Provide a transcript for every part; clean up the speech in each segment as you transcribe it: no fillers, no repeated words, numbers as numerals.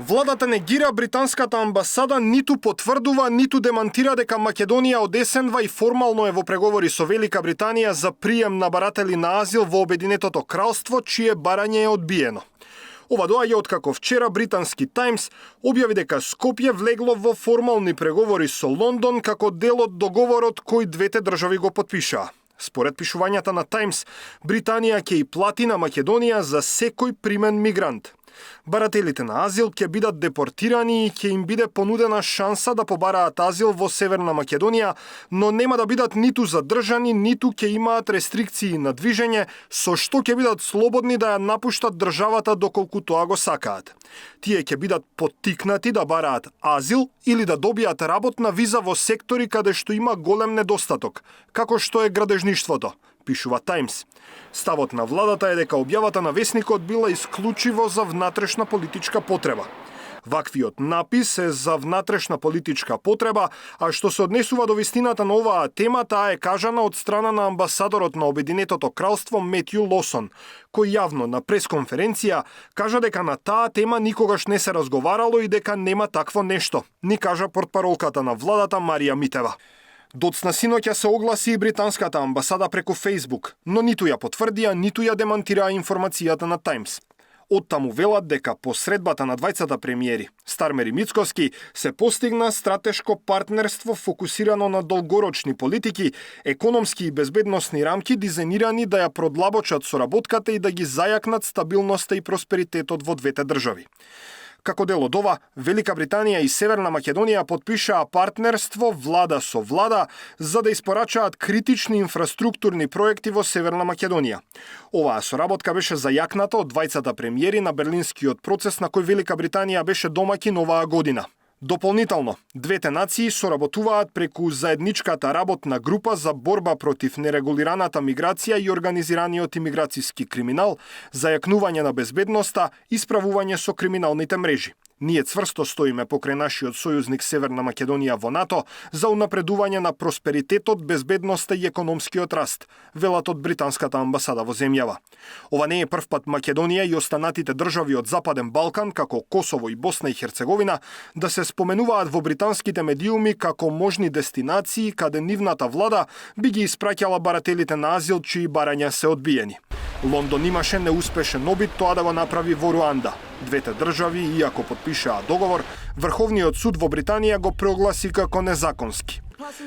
Владата негира британската амбасада, ниту потврдува, ниту демантира дека Македонија од есенва и формално е во преговори со Велика Британија за прием на баратели на азил во Обединетото кралство, чие барање е одбиено. Ова доаѓа откако вчера британски Таймс објави дека Скопје влегло во формални преговори со Лондон како дел од договорот кој двете држави го потпишаа. Според пишувањата на Таймс, Британија ќе и плати на Македонија за секој примен мигрант. Барателите на азил ќе бидат депортирани и ќе им биде понудена шанса да побараат азил во Северна Македонија, но нема да бидат ниту задржани, ниту ќе имаат рестрикции на движење, со што ќе бидат слободни да ја напуштат државата доколку тоа го сакаат. Тие ќе бидат поттикнати да бараат азил или да добијат работна виза во сектори каде што има голем недостаток, како што е градежништвото, пишува Таймс. Ставот на владата е дека објавата на весникот била исклучиво за внатрешна политичка потреба. Ваквиот напис е за внатрешна политичка потреба, а што се однесува до вистината на оваа тема, таа е кажана од страна на амбасадорот на Обединетото кралство Метју Лосон, кој јавно на пресконференција кажа дека на таа тема никогаш не се разговарало и дека нема такво нешто, ни кажа портпаролката на владата Марија Митева. Доцна синоќа се огласи и британската амбасада преку Facebook, но ниту ја потврдија, ниту ја демантираа информацијата на Таймс. Оттаму велат дека по средбата на двајцата премиери, Стармер и Мицкоски, се постигна стратешко партнерство фокусирано на долгорочни политики, економски и безбедносни рамки дизајнирани да ја продлабочат соработката и да ги зајакнат стабилноста и просперитетот во двете држави. Како дел од ова, Велика Британија и Северна Македонија потпишаа партнерство влада со влада за да испорачаат критични инфраструктурни проекти во Северна Македонија. Оваа соработка беше зајакната од двајцата премиери на Берлинскиот процес на кој Велика Британија беше домаќин оваа година. Дополнително, двете нации соработуваат преку заедничката работна група за борба против нерегулираната миграција и организираниот имиграцијски криминал, зајакнување на безбедноста и справување со криминалните мрежи. Ние цврсто стоиме покрај нашиот сојузник Северна Македонија во НАТО за унапредување на просперитетот, безбедноста и економскиот раст, велат од британската амбасада во земјава. Ова не е првпат Македонија и останатите држави од Западен Балкан, како Косово и Босна и Херцеговина, да се споменуваат во британските медиуми како можни дестинации каде нивната влада би ги испраќала барателите на азил чии барања се одбиени. Лондон имаше неуспешен обид тоа да го направи во Руанда. Двете држави, иако потпишаа договор, Врховниот суд во Британија го прогласи како незаконски.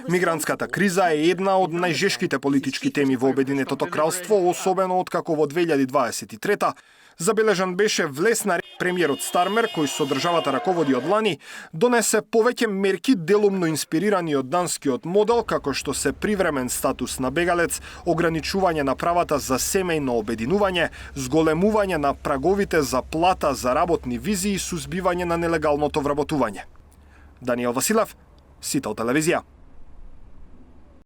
Мигрантската криза е една од најжешките политички теми во Обединетото кралство, особено откако во 2023 забележан беше влез на премиерот Стармер, кој со државата раководи од лани, донесе повеќе мерки делумно инспирирани од данскиот модел, како што се привремен статус на бегалец, ограничување на правата за семејно обединување, зголемување на праговите за плата за работни визи и сузбивање на нелегалното вработување. Даниел Василев, Сител телевизија.